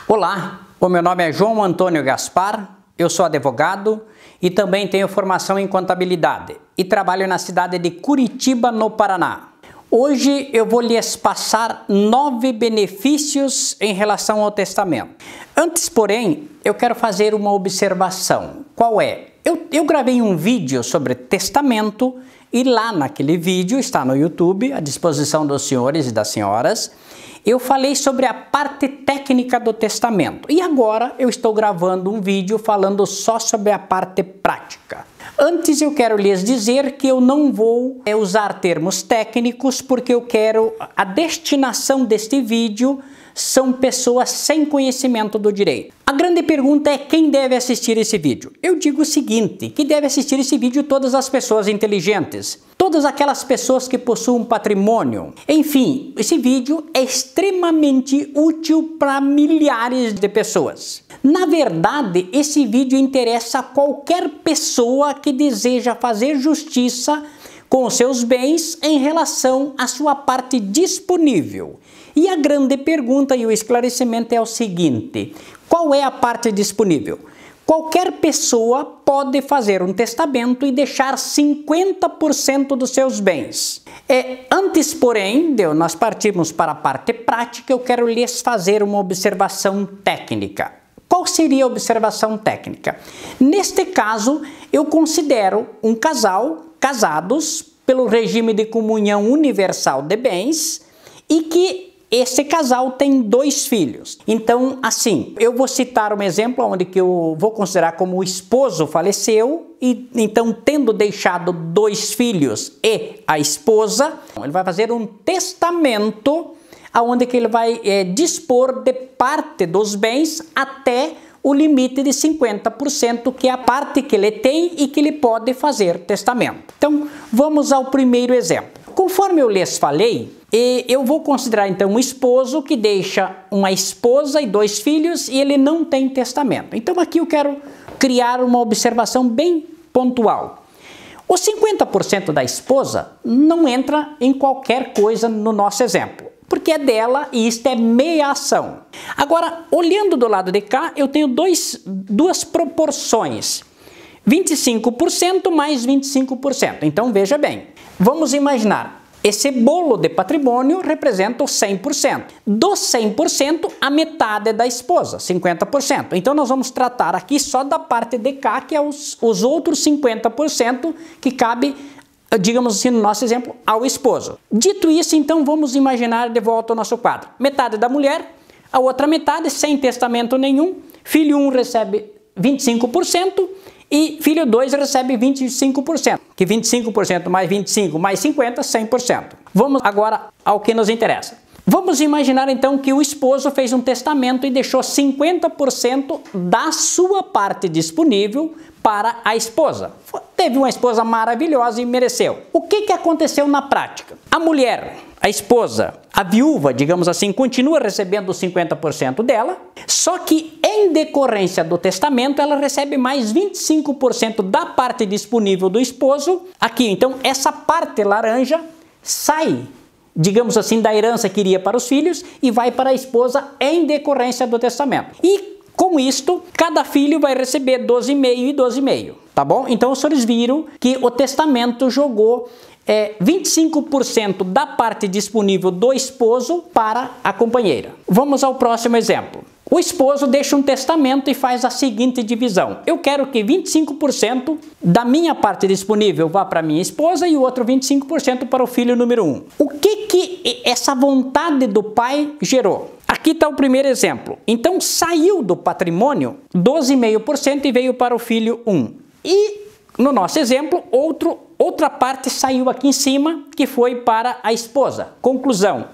Olá, o meu nome é João Antônio Gaspar, eu sou advogado e também tenho formação em contabilidade e trabalho na cidade de Curitiba, no Paraná. Hoje eu vou lhes passar 9 benefícios em relação ao testamento. Antes, porém, eu quero fazer uma observação. Qual é? Eu gravei um vídeo sobre testamento e lá naquele vídeo, está no YouTube, à disposição dos senhores e das senhoras, eu falei sobre a parte técnica do testamento. E agora eu estou gravando um vídeo falando só sobre a parte prática. Antes eu quero lhes dizer que eu não vou usar termos técnicos porque eu quero... A destinação deste vídeo são pessoas sem conhecimento do direito. A grande pergunta é quem deve assistir esse vídeo. Eu digo o seguinte, que deve assistir esse vídeo todas as pessoas inteligentes, todas aquelas pessoas que possuem patrimônio. Enfim, esse vídeo é extremamente útil para milhares de pessoas. Na verdade, esse vídeo interessa a qualquer pessoa que deseja fazer justiça com os seus bens em relação à sua parte disponível. E a grande pergunta e o esclarecimento é o seguinte: qual é a parte disponível? Qualquer pessoa pode fazer um testamento e deixar 50% dos seus bens. Antes, porém, de nós partirmos para a parte prática, eu quero lhes fazer uma observação técnica. Qual seria a observação técnica? Neste caso, eu considero um casal casados pelo regime de comunhão universal de bens e que esse casal tem 2 filhos. Então, assim, eu vou citar um exemplo onde que eu vou considerar como o esposo faleceu e então, tendo deixado 2 filhos e a esposa, ele vai fazer um testamento onde que ele vai dispor de parte dos bens até o limite de 50%, que é a parte que ele tem e que ele pode fazer testamento. Então, vamos ao primeiro exemplo. Conforme eu lhes falei, eu vou considerar então um esposo que deixa uma esposa e 2 filhos e ele não tem testamento. Então aqui eu quero criar uma observação bem pontual. Os 50% da esposa não entra em qualquer coisa no nosso exemplo, porque é dela e isto é meação. Agora, olhando do lado de cá, eu tenho duas proporções. 25% mais 25%. Então, veja bem, vamos imaginar, esse bolo de patrimônio representa o 100%. Dos 100%, a metade é da esposa, 50%. Então, nós vamos tratar aqui só da parte de cá, que é os outros 50% que cabe, digamos assim, no nosso exemplo, ao esposo. Dito isso, então, vamos imaginar de volta o nosso quadro. Metade da mulher, a outra metade sem testamento nenhum. Filho 1 recebe 25%. E filho 2 recebe 25%, que 25% mais 25 mais 50, 100%. Vamos agora ao que nos interessa. Vamos imaginar então que o esposo fez um testamento e deixou 50% da sua parte disponível para a esposa. Teve uma esposa maravilhosa e mereceu. O que aconteceu na prática? A mulher, a esposa, a viúva, digamos assim, continua recebendo os 50% dela, só que em decorrência do testamento ela recebe mais 25% da parte disponível do esposo. Aqui, então, essa parte laranja sai, digamos assim, da herança que iria para os filhos e vai para a esposa em decorrência do testamento. E com isto, cada filho vai receber 12,5 e 12,5, tá bom? Então, os senhores viram que o testamento jogou 25% da parte disponível do esposo para a companheira. Vamos ao próximo exemplo. O esposo deixa um testamento e faz a seguinte divisão. Eu quero que 25% da minha parte disponível vá para minha esposa e o outro 25% para o filho número 1. O que essa vontade do pai gerou? Aqui está o primeiro exemplo. Então, saiu do patrimônio 12,5% e veio para o filho 1. E, no nosso exemplo, outra parte saiu aqui em cima, que foi para a esposa. Conclusão.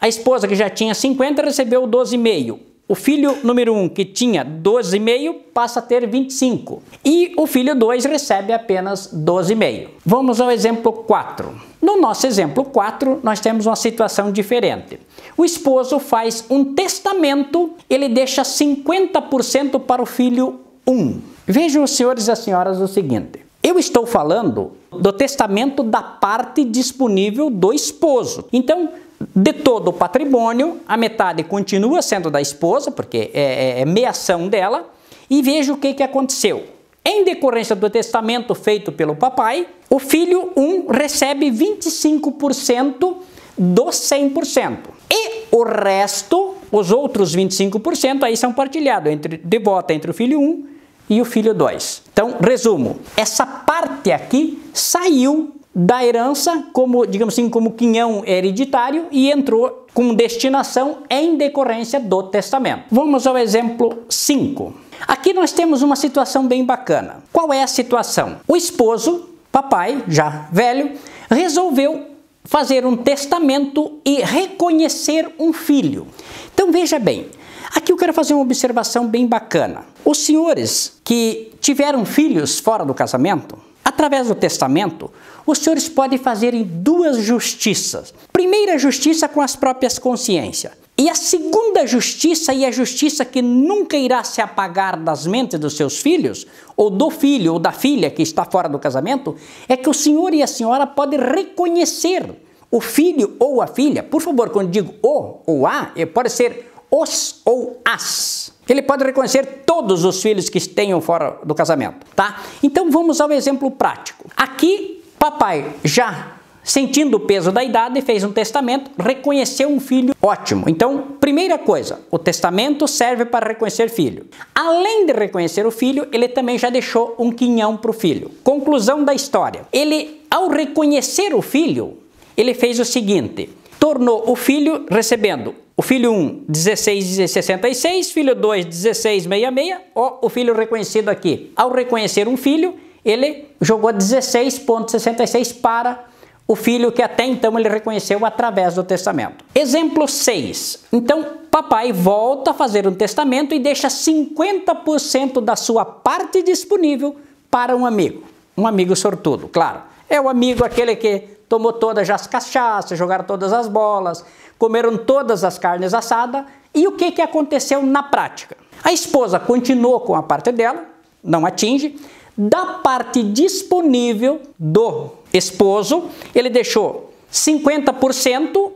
A esposa que já tinha 50 recebeu 12,5. O filho número 1, que tinha 12,5, passa a ter 25. E o filho 2 recebe apenas 12,5. Vamos ao exemplo 4. No nosso exemplo 4, nós temos uma situação diferente. O esposo faz um testamento, ele deixa 50% para o filho 1. Vejam, os senhores e as senhoras, o seguinte. Eu estou falando do testamento da parte disponível do esposo. Então, de todo o patrimônio, a metade continua sendo da esposa, porque é meação dela, e veja o que aconteceu. Em decorrência do testamento feito pelo papai, o filho 1 recebe 25% dos 100%. E o resto, os outros 25%, aí são partilhados de volta entre o filho 1 e o filho 2. Então, resumo, essa parte aqui saiu da herança, como, digamos assim, como quinhão hereditário e entrou com destinação em decorrência do testamento. Vamos ao exemplo 5. Aqui nós temos uma situação bem bacana. Qual é a situação? O esposo, papai, já velho, resolveu fazer um testamento e reconhecer um filho. Então veja bem, aqui eu quero fazer uma observação bem bacana. Os senhores que tiveram filhos fora do casamento, através do testamento, os senhores podem fazer em duas justiças. Primeira justiça com as próprias consciências. E a segunda justiça, e a justiça que nunca irá se apagar das mentes dos seus filhos, ou do filho ou da filha que está fora do casamento, é que o senhor e a senhora podem reconhecer o filho ou a filha. Por favor, quando digo o ou a, pode ser os ou as. Ele pode reconhecer todos os filhos que tenham fora do casamento, tá? Então vamos ao exemplo prático. Aqui, papai já sentindo o peso da idade, fez um testamento, reconheceu um filho ótimo. Então, primeira coisa, o testamento serve para reconhecer filho. Além de reconhecer o filho, ele também já deixou um quinhão para o filho. Conclusão da história. Ele, ao reconhecer o filho, ele fez o seguinte, tornou o filho recebendo o filho 1, 16,66, filho 2, 16,66, ó, o filho reconhecido aqui. Ao reconhecer um filho, ele jogou 16,66 para o filho que até então ele reconheceu através do testamento. Exemplo 6. Então, papai volta a fazer um testamento e deixa 50% da sua parte disponível para um amigo sortudo, claro. É o amigo aquele que tomou todas as cachaças, jogaram todas as bolas, comeram todas as carnes assadas. E o que aconteceu na prática? A esposa continuou com a parte dela, não atinge. Da parte disponível do esposo, ele deixou 50%,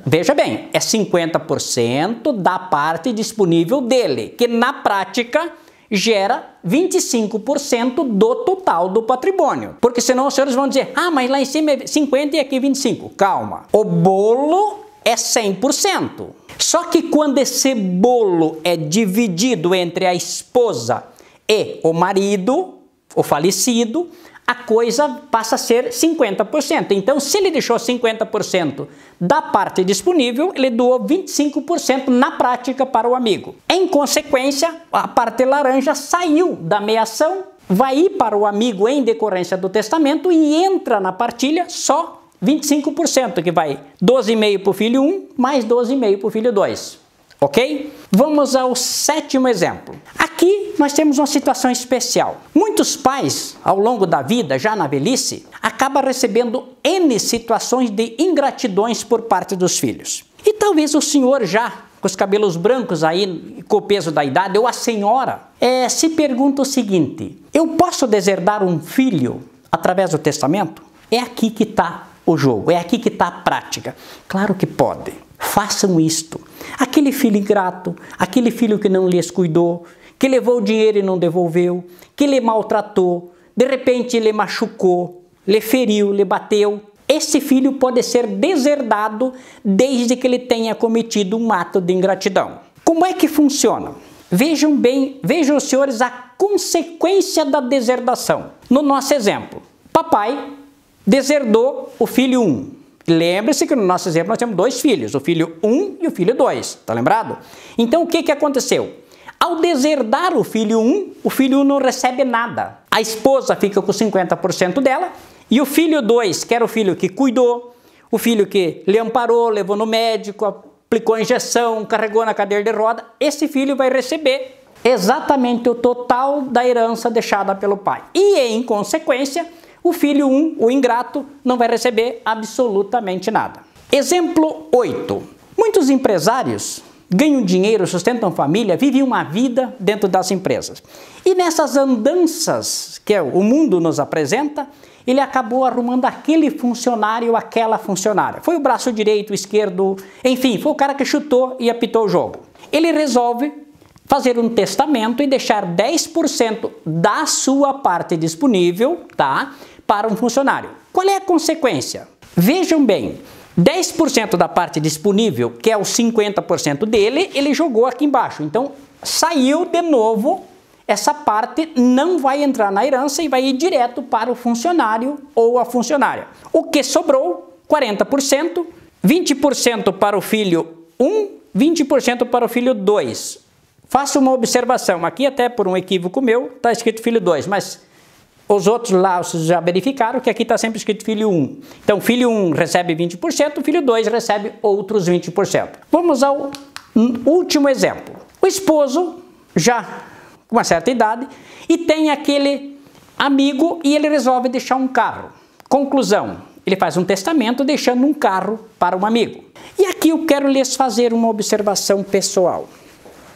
veja bem, é 50% da parte disponível dele, que na prática gera 25% do total do patrimônio. Porque senão os senhores vão dizer, ah, mas lá em cima é 50% e aqui 25%. Calma, o bolo é 100%. Só que quando esse bolo é dividido entre a esposa e o marido, o falecido, a coisa passa a ser 50%. Então, se ele deixou 50% da parte disponível, ele doou 25% na prática para o amigo. Em consequência, a parte laranja saiu da meação, vai ir para o amigo em decorrência do testamento e entra na partilha só 25%, que vai 12,5 para o filho 1, mais 12,5 para o filho 2. Ok? Vamos ao 7º exemplo. Aqui nós temos uma situação especial. Muitos pais, ao longo da vida, já na velhice, acabam recebendo N situações de ingratidões por parte dos filhos. E talvez o senhor já, com os cabelos brancos aí, com o peso da idade, ou a senhora, se pergunta o seguinte, eu posso deserdar um filho através do testamento? É aqui que está o jogo, é aqui que está a prática. Claro que pode. Façam isto. Aquele filho ingrato, aquele filho que não lhes cuidou, que levou o dinheiro e não devolveu, que lhe maltratou, de repente lhe machucou, lhe feriu, lhe bateu. Esse filho pode ser deserdado desde que ele tenha cometido um ato de ingratidão. Como é que funciona? Vejam bem, vejam os senhores a consequência da deserdação. No nosso exemplo, papai deserdou o filho 1. Lembre-se que no nosso exemplo nós temos dois filhos, o filho 1 e o filho 2, tá lembrado? Então o que aconteceu? Ao deserdar o filho 1, o filho 1 não recebe nada. A esposa fica com 50% dela e o filho 2, que era o filho que cuidou, o filho que lhe amparou, levou no médico, aplicou a injeção, carregou na cadeira de roda, esse filho vai receber exatamente o total da herança deixada pelo pai. E em consequência, o filho 1, o ingrato, não vai receber absolutamente nada. Exemplo 8. Muitos empresários ganham dinheiro, sustentam família, vivem uma vida dentro das empresas. E nessas andanças que o mundo nos apresenta, ele acabou arrumando aquele funcionário, aquela funcionária. Foi o braço direito, esquerdo, enfim, foi o cara que chutou e apitou o jogo. Ele resolve fazer um testamento e deixar 10% da sua parte disponível, tá, para um funcionário. Qual é a consequência? Vejam bem, 10% da parte disponível, que é os 50% dele, ele jogou aqui embaixo. Então, saiu de novo, essa parte não vai entrar na herança e vai ir direto para o funcionário ou a funcionária. O que sobrou, 40%, 20% para o filho 1, 20% para o filho 2. Faça uma observação, aqui até por um equívoco meu, está escrito filho 2, mas os outros lá vocês já verificaram que aqui está sempre escrito filho 1. Então, filho 1 recebe 20%, filho 2 recebe outros 20%. Vamos ao último exemplo. O esposo, já com uma certa idade, e tem aquele amigo e ele resolve deixar um carro. Conclusão, ele faz um testamento deixando um carro para um amigo. E aqui eu quero lhes fazer uma observação pessoal.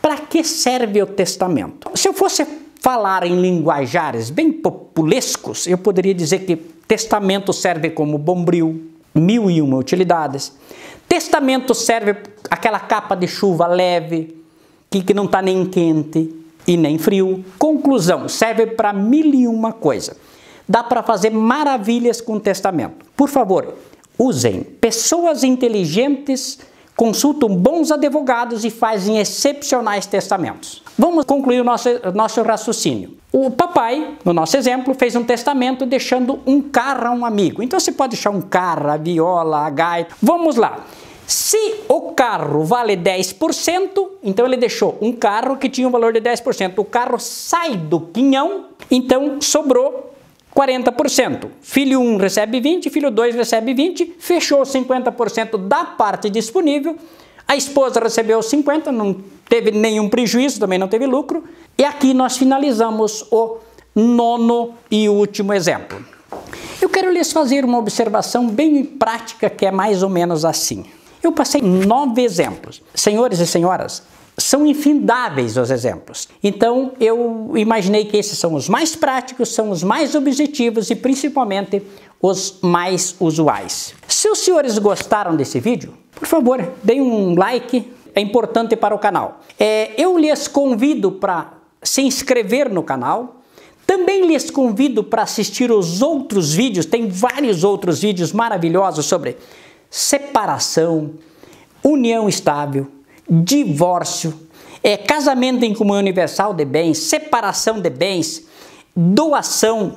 Para que serve o testamento? Se eu fosse falar em linguajares bem populescos, eu poderia dizer que testamento serve como bombril, 1001 utilidades. Testamento serve aquela capa de chuva leve, que não está nem quente e nem frio. Conclusão, serve para 1001 coisa. Dá para fazer maravilhas com testamento. Por favor, usem. Pessoas inteligentes consultam bons advogados e fazem excepcionais testamentos. Vamos concluir o nosso raciocínio. O papai, no nosso exemplo, fez um testamento deixando um carro a um amigo. Então você pode deixar um carro, a viola, a gaita. Vamos lá. Se o carro vale 10%, então ele deixou um carro que tinha um valor de 10%. O carro sai do quinhão, então sobrou 40%. Filho 1 recebe 20, filho 2 recebe 20, fechou 50% da parte disponível. A esposa recebeu 50, não teve nenhum prejuízo, também não teve lucro. E aqui nós finalizamos o nono e último exemplo. Eu quero lhes fazer uma observação bem prática que é mais ou menos assim. Eu passei 9 exemplos. Senhores e senhoras, são infindáveis os exemplos. Então, eu imaginei que esses são os mais práticos, são os mais objetivos e principalmente os mais usuais. Se os senhores gostaram desse vídeo, por favor, deem um like, é importante para o canal. Eu lhes convido para se inscrever no canal. Também lhes convido para assistir os outros vídeos, tem vários outros vídeos maravilhosos sobre separação, união estável, divórcio, casamento em comunhão universal de bens, separação de bens, doação,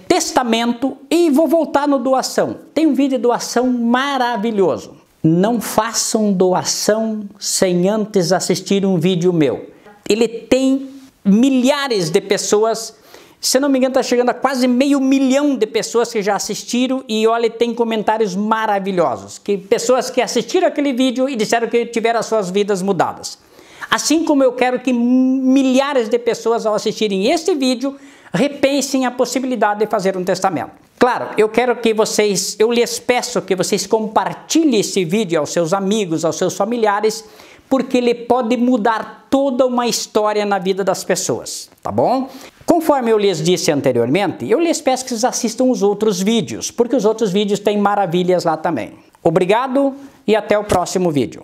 testamento e vou voltar no doação. Tem um vídeo de doação maravilhoso. Não façam doação sem antes assistir um vídeo meu. Ele tem milhares de pessoas, se não me engano está chegando a quase 500 mil de pessoas que já assistiram e olha, tem comentários maravilhosos, pessoas que assistiram aquele vídeo e disseram que tiveram as suas vidas mudadas. Assim como eu quero que milhares de pessoas ao assistirem este vídeo repensem a possibilidade de fazer um testamento. Claro, eu lhes peço que vocês compartilhem esse vídeo aos seus amigos, aos seus familiares, porque ele pode mudar toda uma história na vida das pessoas, tá bom? Conforme eu lhes disse anteriormente, eu lhes peço que vocês assistam os outros vídeos, porque os outros vídeos têm maravilhas lá também. Obrigado e até o próximo vídeo.